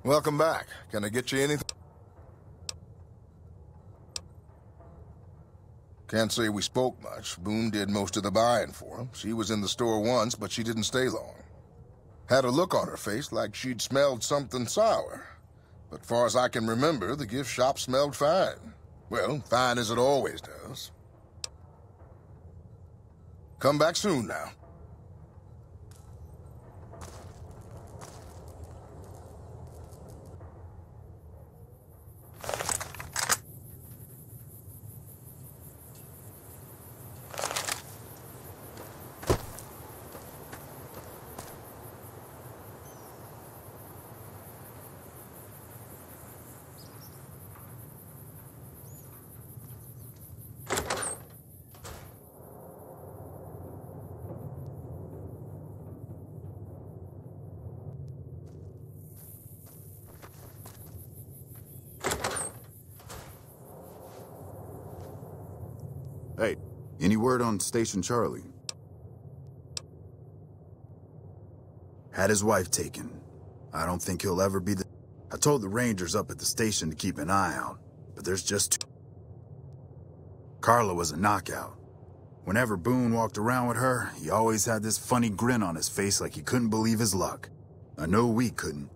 Welcome back. Can I get you anything? Can't say we spoke much. Boon did most of the buying for him. She was in the store once, but she didn't stay long. Had a look on her face like she'd smelled something sour. But far as I can remember, the gift shop smelled fine. Well, fine as it always does. Come back soon now. Hey, any word on Station Charlie? Had his wife taken. I don't think he'll ever be the... I told the rangers up at the station to keep an eye out, but there's just... Carla was a knockout. Whenever Boon walked around with her, he always had this funny grin on his face like he couldn't believe his luck. I know we couldn't.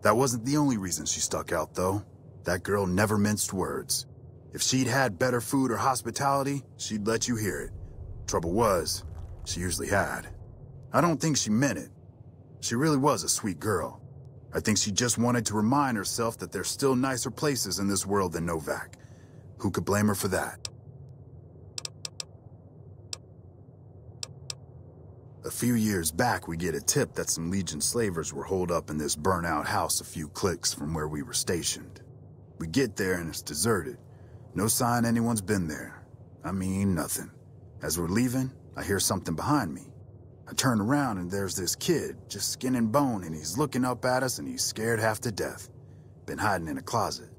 That wasn't the only reason she stuck out, though. That girl never minced words. If she'd had better food or hospitality, she'd let you hear it. Trouble was, she usually had. I don't think she meant it. She really was a sweet girl. I think she just wanted to remind herself that there's still nicer places in this world than Novac. Who could blame her for that? A few years back, we get a tip that some Legion slavers were holed up in this burnt-out house a few clicks from where we were stationed. We get there and it's deserted. No sign anyone's been there. I mean, nothing. As we're leaving, I hear something behind me. I turn around and there's this kid, just skin and bone, and he's looking up at us and he's scared half to death. Been hiding in a closet.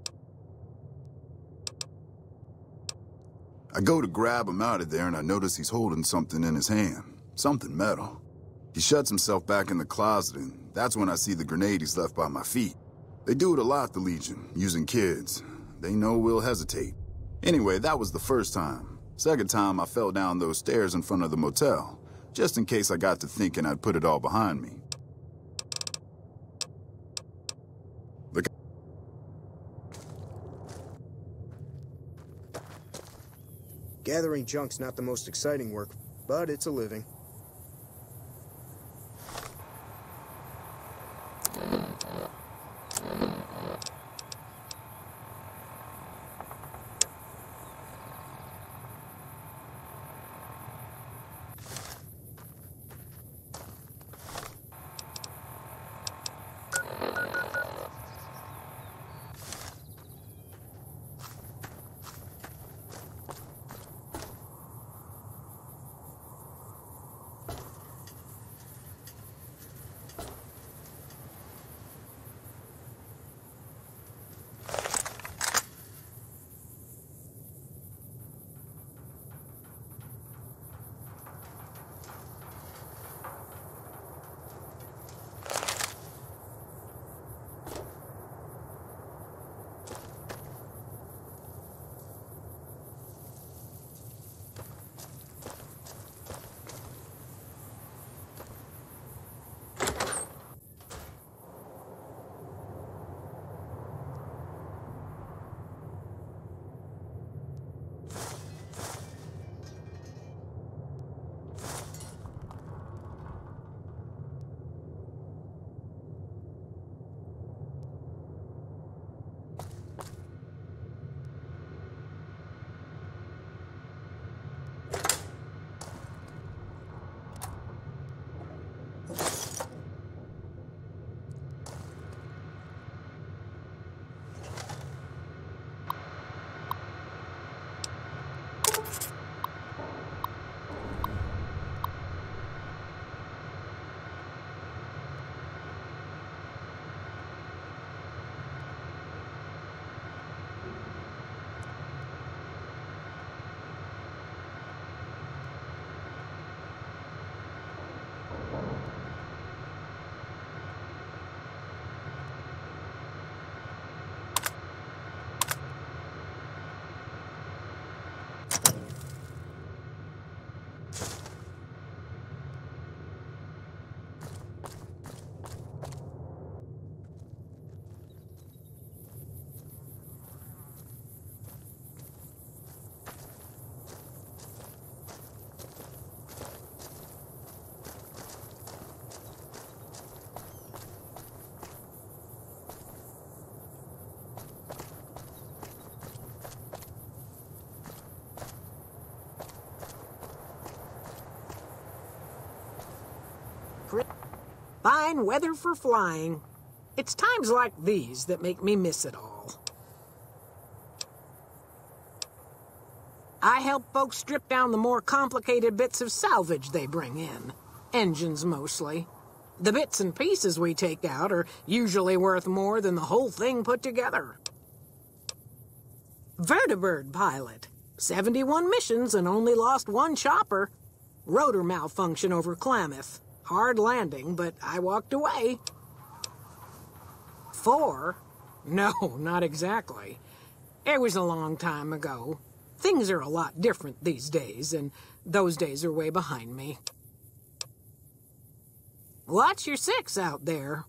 I go to grab him out of there and I notice he's holding something in his hand. Something metal. He shuts himself back in the closet and that's when I see the grenade he's left by my feet. They do it a lot, the Legion, using kids. They know we'll hesitate. Anyway, that was the first time. Second time, I fell down those stairs in front of the motel, just in case I got to thinking I'd put it all behind me. Gathering junk's not the most exciting work, but it's a living. Fine weather for flying. It's times like these that make me miss it all. I help folks strip down the more complicated bits of salvage they bring in. Engines mostly. The bits and pieces we take out are usually worth more than the whole thing put together. Vertibird pilot. 71 missions and only lost one chopper. Rotor malfunction over Klamath. Hard landing, but I walked away. 4? No, not exactly. It was a long time ago. Things are a lot different these days, and those days are way behind me. Watch your 6 out there.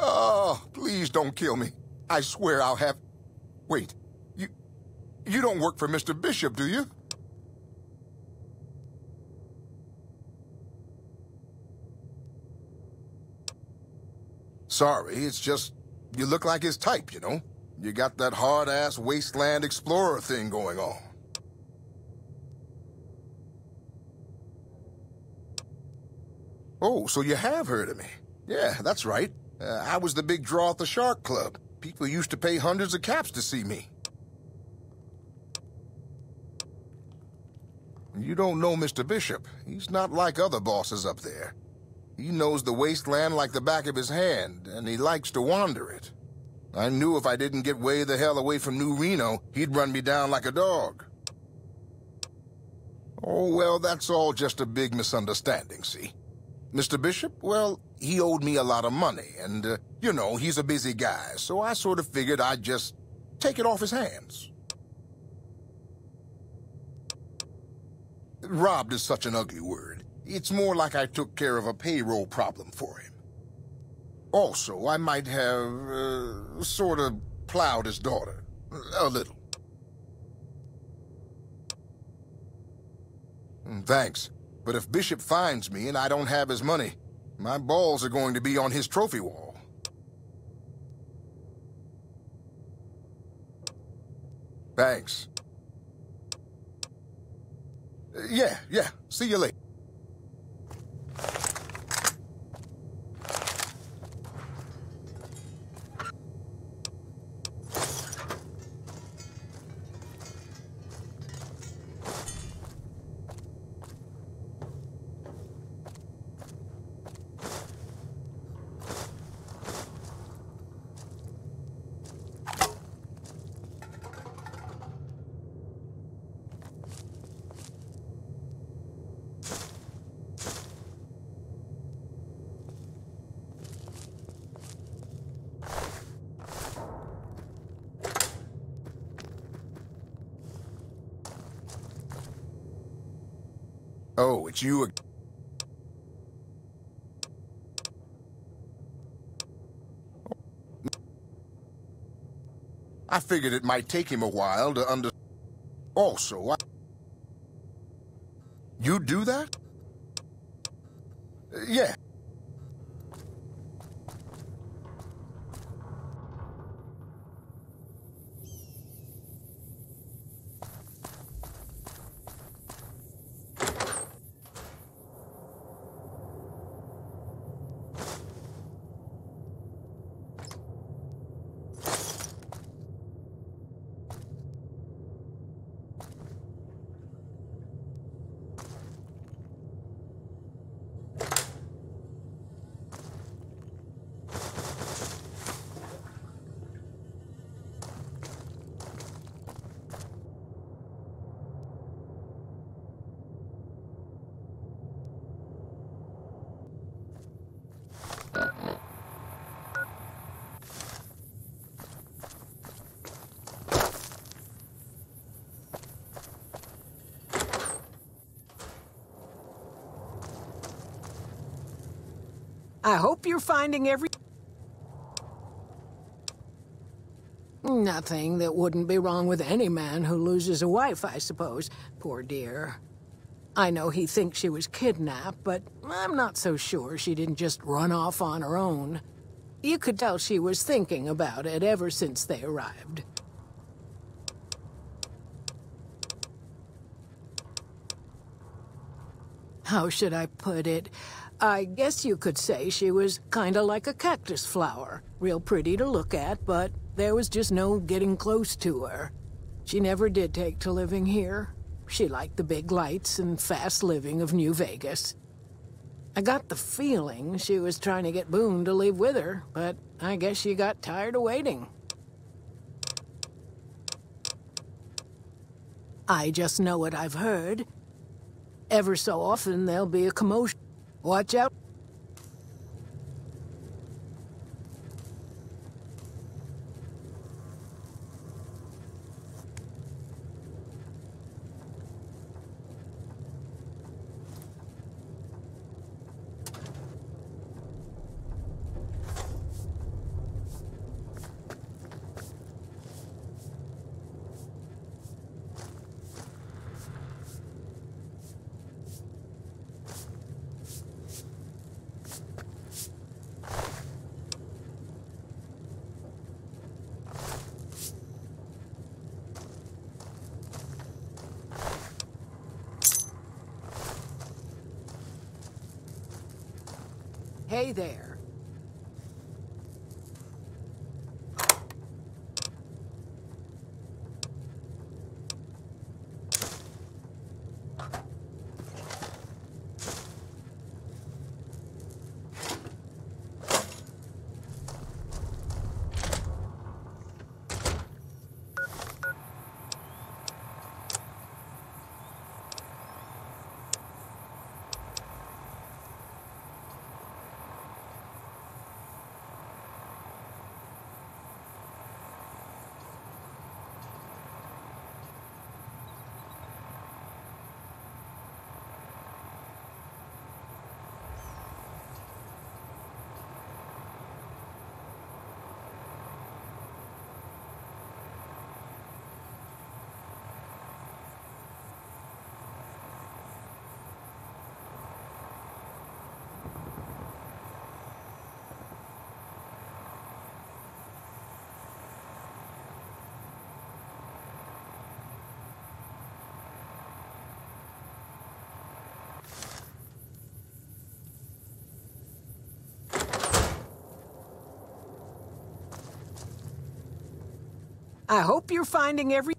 Oh, please don't kill me. I swear I'll have... Wait, you don't work for Mr. Bishop, do you? Sorry, it's just, you look like his type, you know? You got that hard-ass wasteland explorer thing going on. Oh, so you have heard of me. Yeah, that's right. I was the big draw at the Shark Club. People used to pay hundreds of caps to see me. You don't know Mr. Bishop. He's not like other bosses up there. He knows the wasteland like the back of his hand, and he likes to wander it. I knew if I didn't get way the hell away from New Reno, he'd run me down like a dog. Oh, well, that's all just a big misunderstanding, see? Mr. Bishop, well, he owed me a lot of money, and, you know, he's a busy guy, so I sort of figured I'd just take it off his hands. Robbed is such an ugly word. It's more like I took care of a payroll problem for him. Also, I might have, sort of plowed his daughter. A little. Thanks. But if Bishop finds me and I don't have his money, my balls are going to be on his trophy wall. Thanks. Yeah. See you later. Oh, it's you again. I figured it might take him a while to Also, You do that? Yeah. I hope you're finding every... Nothing that wouldn't be wrong with any man who loses a wife, I suppose. Poor dear. I know he thinks she was kidnapped, but I'm not so sure she didn't just run off on her own. You could tell she was thinking about it ever since they arrived. How should I put it? I guess you could say she was kinda like a cactus flower. Real pretty to look at, but there was just no getting close to her. She never did take to living here. She liked the big lights and fast living of New Vegas. I got the feeling she was trying to get Boon to leave with her, but I guess she got tired of waiting. I just know what I've heard. Ever so often there'll be a commotion. Watch out. Hey there. I hope you're finding every...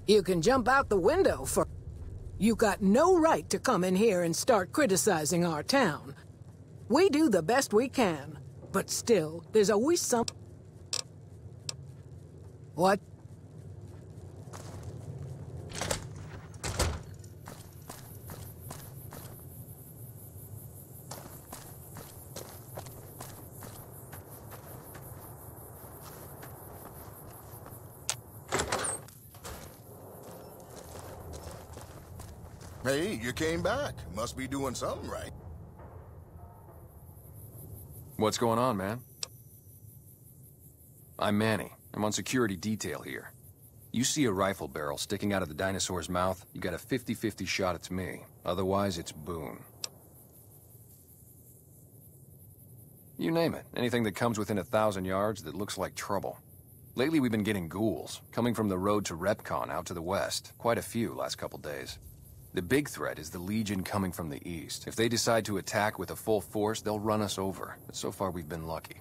You can jump out the window for... You got no right to come in here and start criticizing our town. We do the best we can, but still, there's always some... What? Hey, you came back. Must be doing something right. What's going on, man? I'm Manny. I'm on security detail here. You see a rifle barrel sticking out of the dinosaur's mouth, you got a 50-50 shot it's me. Otherwise, it's Boon. You name it. Anything that comes within 1,000 yards that looks like trouble. Lately, we've been getting ghouls, coming from the road to Repcon out to the west. Quite a few last couple days. The big threat is the Legion coming from the east. If they decide to attack with a full force, they'll run us over. But so far, we've been lucky.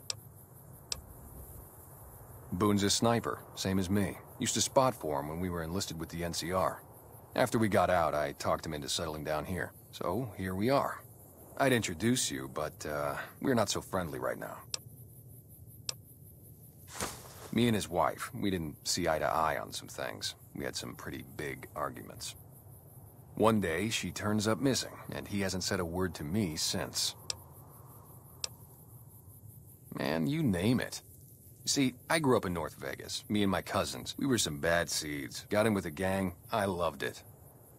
Boon's a sniper, same as me. Used to spot for him when we were enlisted with the NCR. After we got out, I talked him into settling down here. So, here we are. I'd introduce you, but, we're not so friendly right now. Me and his wife, we didn't see eye to eye on some things. We had some pretty big arguments. One day, she turns up missing, and he hasn't said a word to me since. Man, you name it. See, I grew up in North Vegas, me and my cousins. We were some bad seeds. Got in with a gang, I loved it.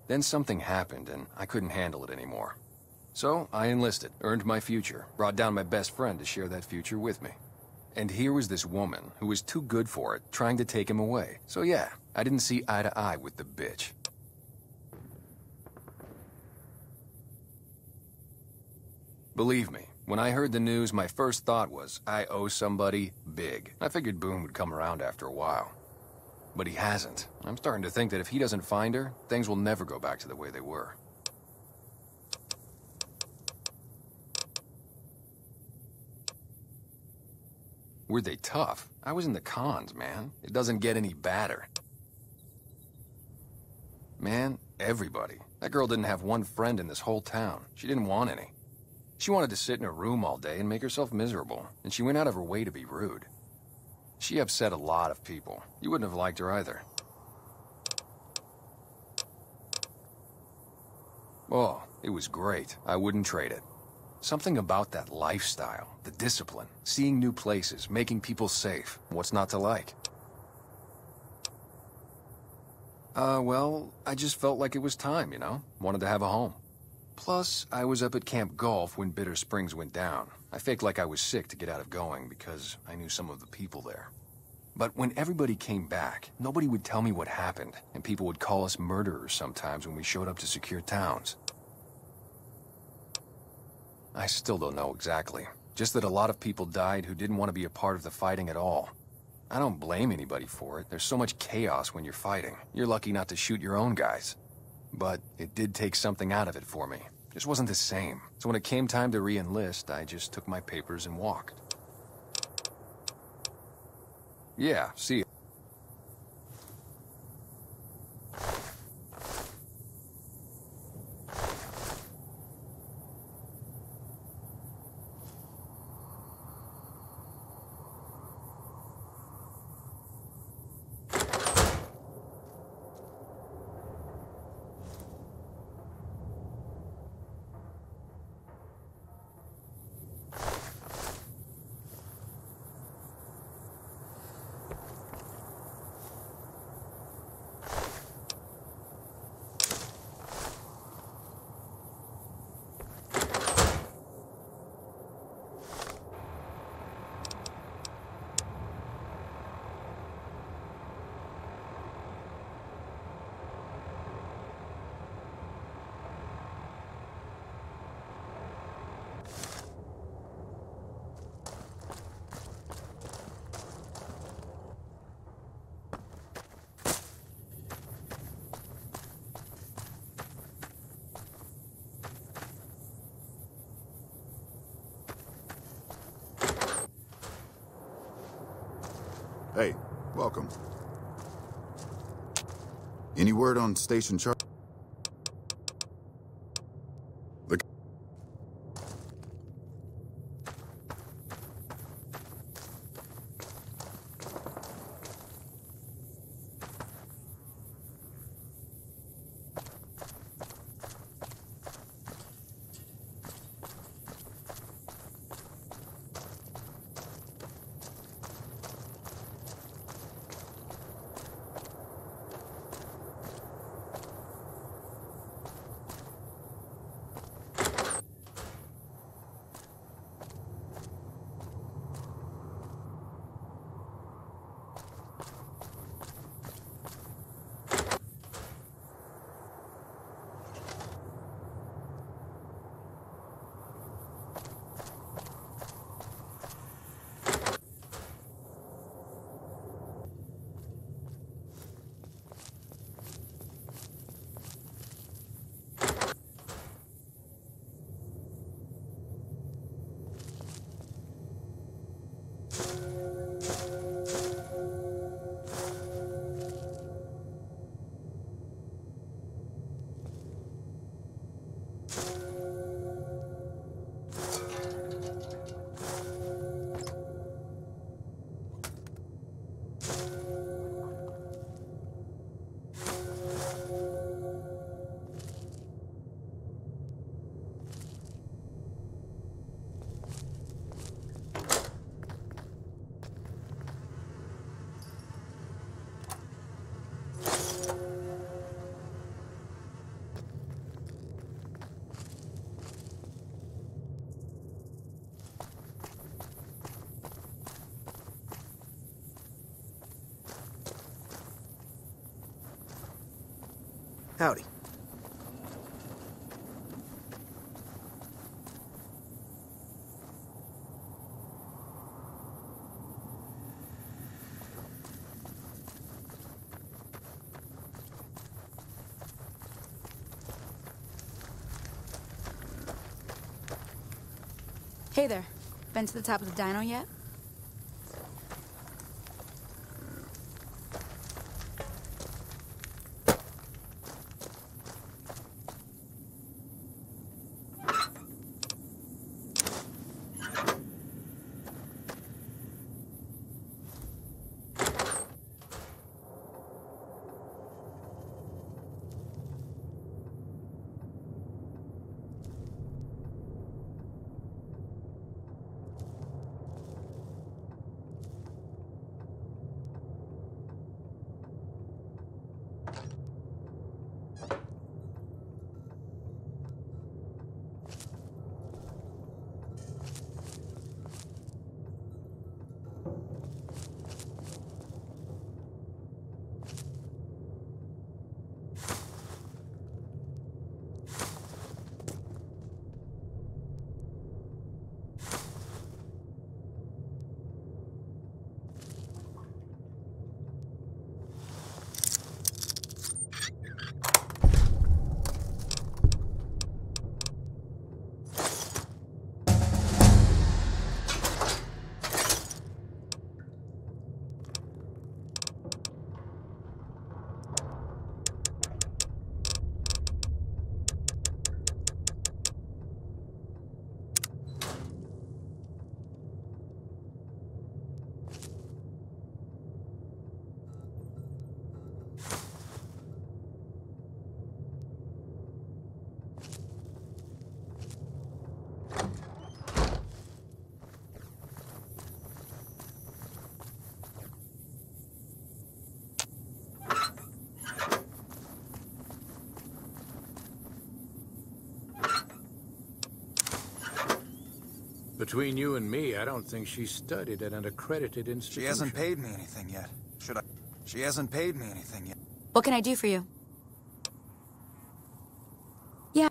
Then something happened, and I couldn't handle it anymore. So I enlisted, earned my future, brought down my best friend to share that future with me. And here was this woman who was too good for it, trying to take him away. So yeah, I didn't see eye to eye with the bitch. Believe me, when I heard the news, my first thought was, I owe somebody big. I figured Boon would come around after a while. But he hasn't. I'm starting to think that if he doesn't find her, things will never go back to the way they were. Were they tough? I was in the cons, man. It doesn't get any badder. Man, everybody. That girl didn't have one friend in this whole town. She didn't want any. She wanted to sit in her room all day and make herself miserable, and she went out of her way to be rude. She upset a lot of people. You wouldn't have liked her either. Oh, it was great. I wouldn't trade it. Something about that lifestyle, the discipline, seeing new places, making people safe. What's not to like? Well, I just felt like it was time, you know? Wanted to have a home. Plus, I was up at Camp Golf when Bitter Springs went down. I faked like I was sick to get out of going because I knew some of the people there. But when everybody came back, nobody would tell me what happened, and people would call us murderers sometimes when we showed up to secure towns. I still don't know exactly. Just that a lot of people died who didn't want to be a part of the fighting at all. I don't blame anybody for it. There's so much chaos when you're fighting. You're lucky not to shoot your own guys. But it did take something out of it for me. Just wasn't the same. So when it came time to re-enlist, I just took my papers and walked. Yeah, see ya. Hey, welcome. Any word on Station Charlie? Howdy. Hey there. Been to the top of the dyno yet? Between you and me, I don't think she studied at an accredited institution. She hasn't paid me anything yet. Should I? She hasn't paid me anything yet. What can I do for you? Yeah.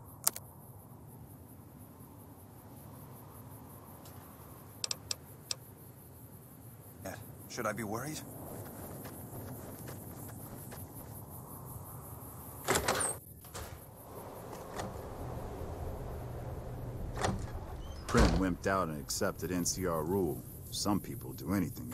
Should I be worried? Prim wimped out and accepted NCR rule. Some people do anything.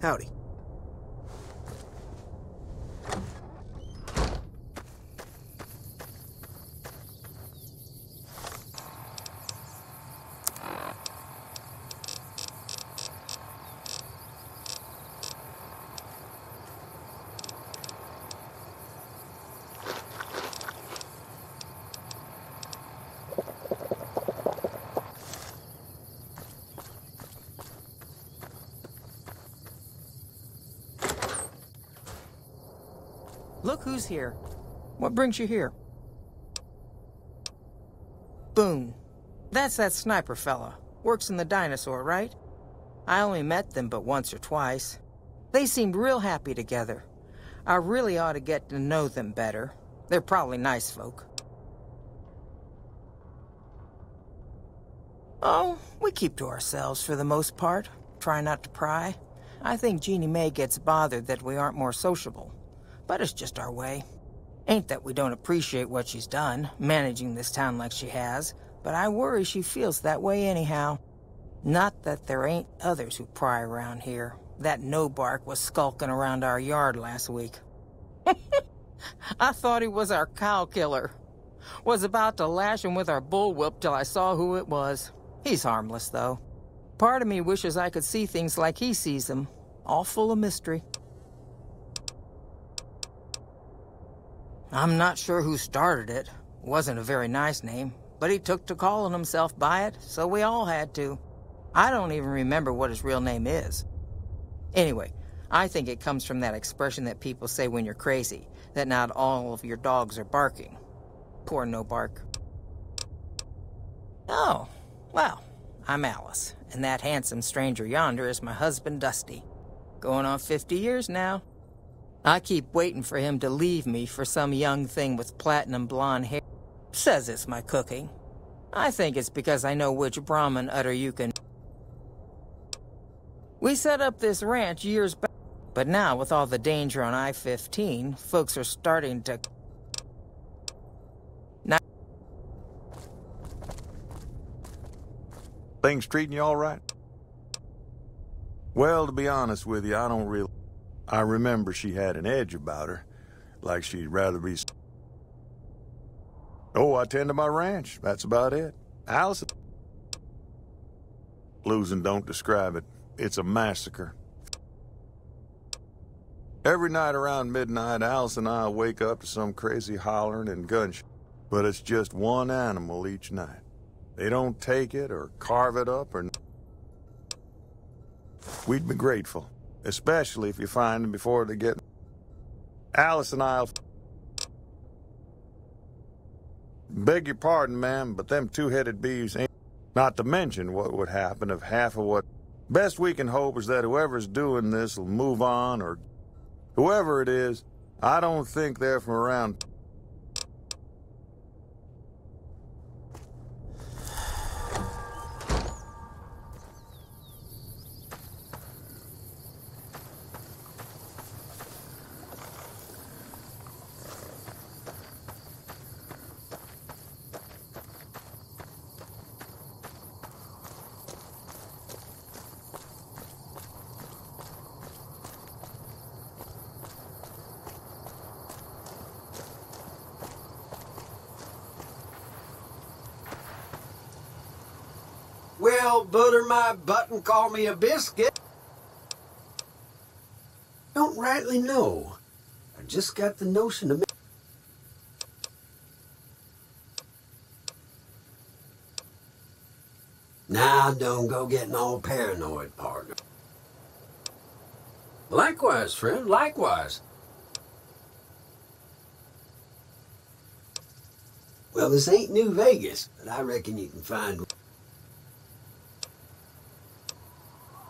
Howdy. look who's here. What brings you here? Boon. That's that sniper fella. Works in the dinosaur, right? I only met them but once or twice. They seemed real happy together. I really ought to get to know them better. They're probably nice folk. Oh, we keep to ourselves for the most part. Try not to pry. I think Jeannie Mae gets bothered that we aren't more sociable. But it's just our way. Ain't that we don't appreciate what she's done, managing this town like she has, but I worry she feels that way anyhow. Not that there ain't others who pry around here. That no-bark was skulking around our yard last week. I thought he was our cow killer. Was about to lash him with our bullwhip till I saw who it was. He's harmless, though. Part of me wishes I could see things like he sees them, all full of mystery. I'm not sure who started it. Wasn't a very nice name, but he took to calling himself by it, so we all had to. I don't even remember what his real name is. Anyway, I think it comes from that expression that people say when you're crazy, that not all of your dogs are barking. Poor no-bark. Oh, well, I'm Alice, and that handsome stranger yonder is my husband, Dusty. Going on 50 years now. I keep waiting for him to leave me for some young thing with platinum blonde hair. Says it's my cooking. I think it's because I know which Brahmin udder you can... We set up this ranch years back, but now with all the danger on I-15, folks are starting to... Things treating you all right? Well, to be honest with you, I don't really... I remember she had an edge about her, like she'd rather be... Oh, I tend to my ranch. That's about it. Allison... Losing don't describe it. It's a massacre. Every night around midnight, Alice and I wake up to some crazy hollering and gunshot. But it's just one animal each night. They don't take it or carve it up or... We'd be grateful, especially if you find them before they get... Alice and I'll... Beg your pardon, ma'am, but them two-headed beeves ain't... Not to mention what would happen if half of what... Best we can hope is that whoever's doing this will move on, or... Whoever it is, I don't think they're from around... Well, butter my butt and call me a biscuit. Don't rightly know. I just got the notion of... Now, don't go getting all paranoid, partner. Likewise, friend, likewise. Well, this ain't New Vegas, but I reckon you can find...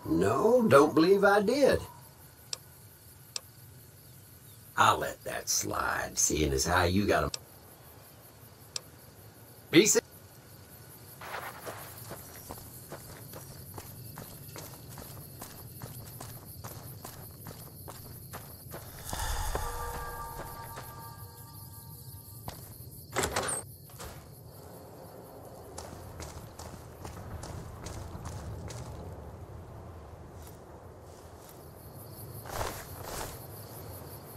No, don't believe I did. I'll let that slide, seeing as how you got a... Be safe.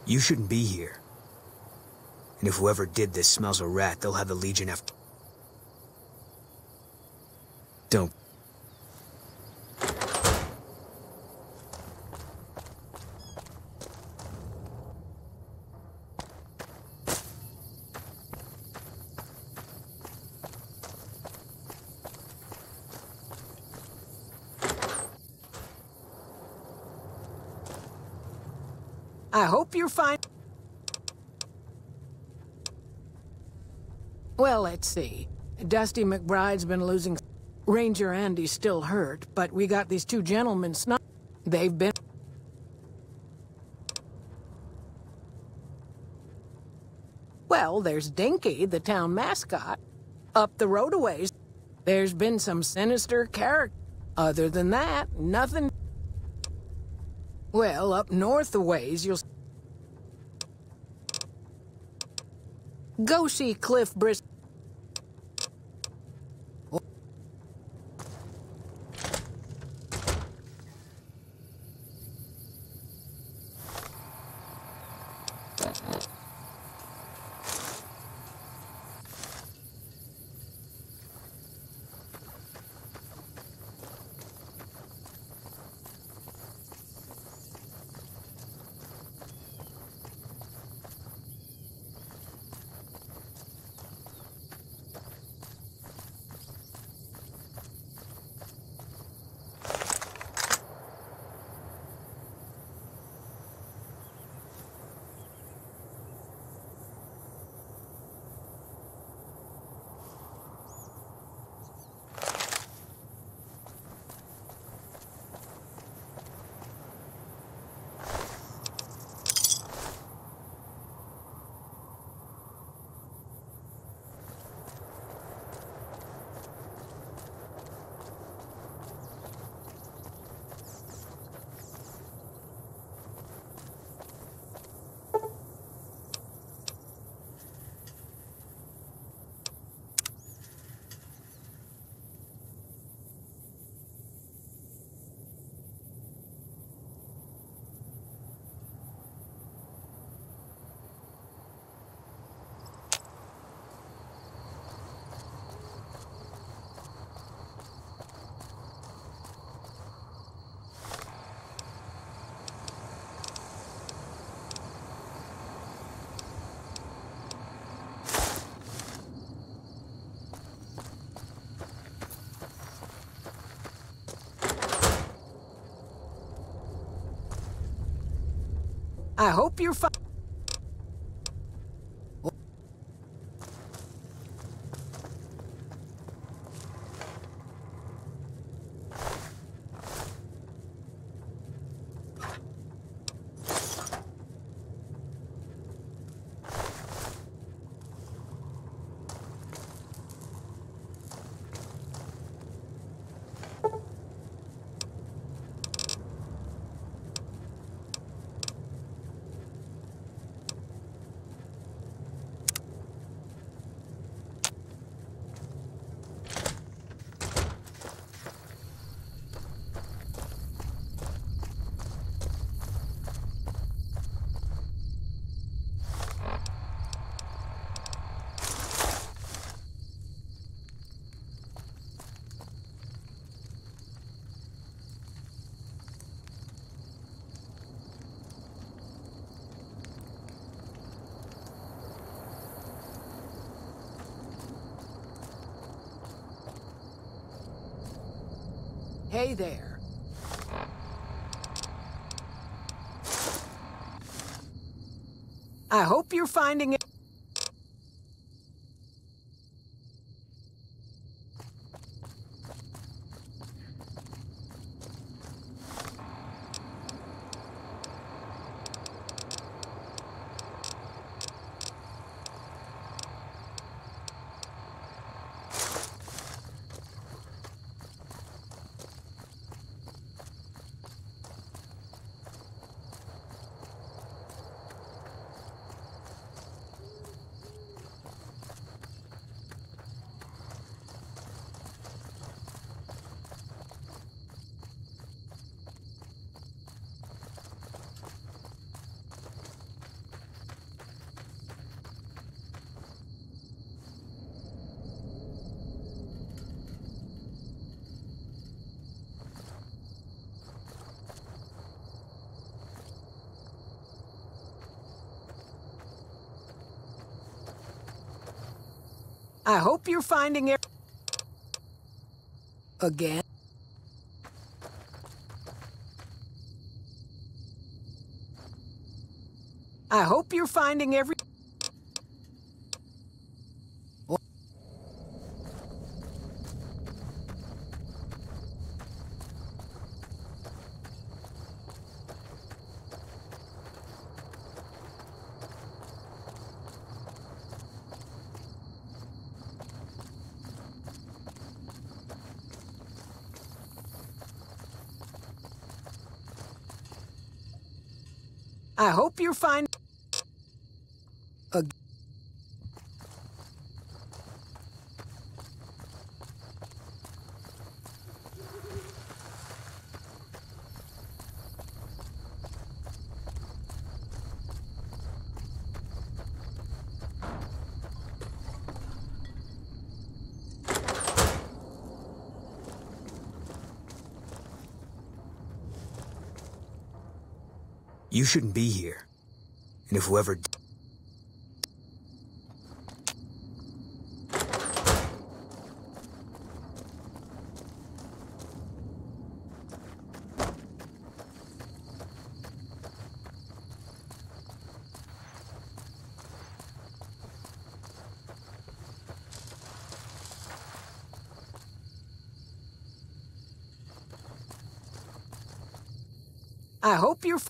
You shouldn't be here. And if whoever did this smells a rat, they'll have the Legion after... Don't. I hope you're fine. Well, let's see. Dusty McBride's been losing... Ranger Andy's still hurt, but we got these two gentlemen They've been... Well, there's Dinky, the town mascot. Up the road a ways, there's been some sinister character. Other than that, nothing... Well, up north a ways, you'll... Go see Cliff Briscoe. I hope you're fine. Hey there. I hope you're finding it. I hope you're finding it. Again? I hope you're finding every... I hope you're fine. You shouldn't be here. And if whoever... I hope you're...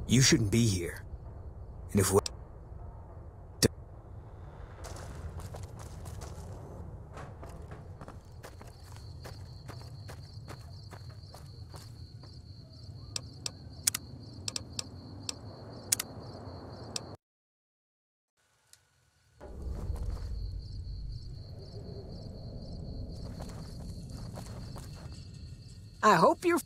You shouldn't be here. And if... I hope you're...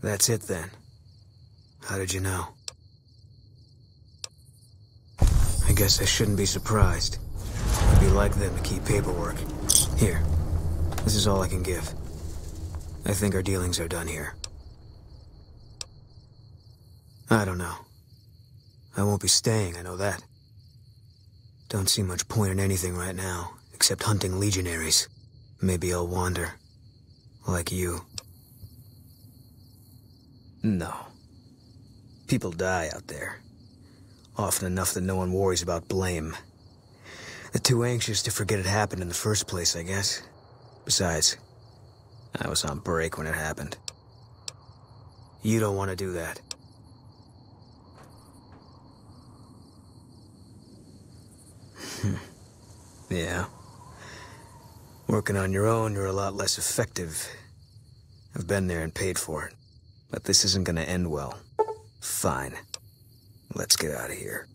That's it then. How did you know? I guess I shouldn't be surprised. It'd be like them to keep paperwork. Here. This is all I can give. I think our dealings are done here. I don't know. I won't be staying, I know that. Don't see much point in anything right now, except hunting legionaries. Maybe I'll wander. Like you. No. People die out there. Often enough that no one worries about blame. They're too anxious to forget it happened in the first place, I guess. Besides, I was on break when it happened. You don't want to do that. Yeah. Working on your own, you're a lot less effective. I've been there and paid for it. But this isn't gonna end well. Fine. Let's get out of here.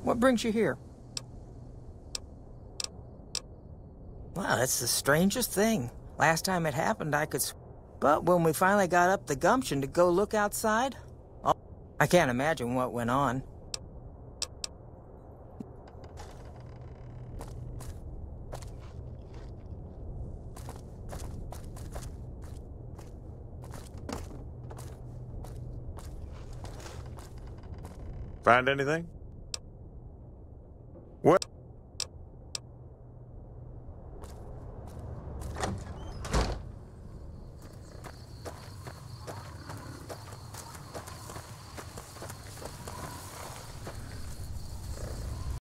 What brings you here? Wow, that's the strangest thing. Last time it happened, I could... But when we finally got up the gumption to go look outside, oh, I can't imagine what went on. Find anything? What?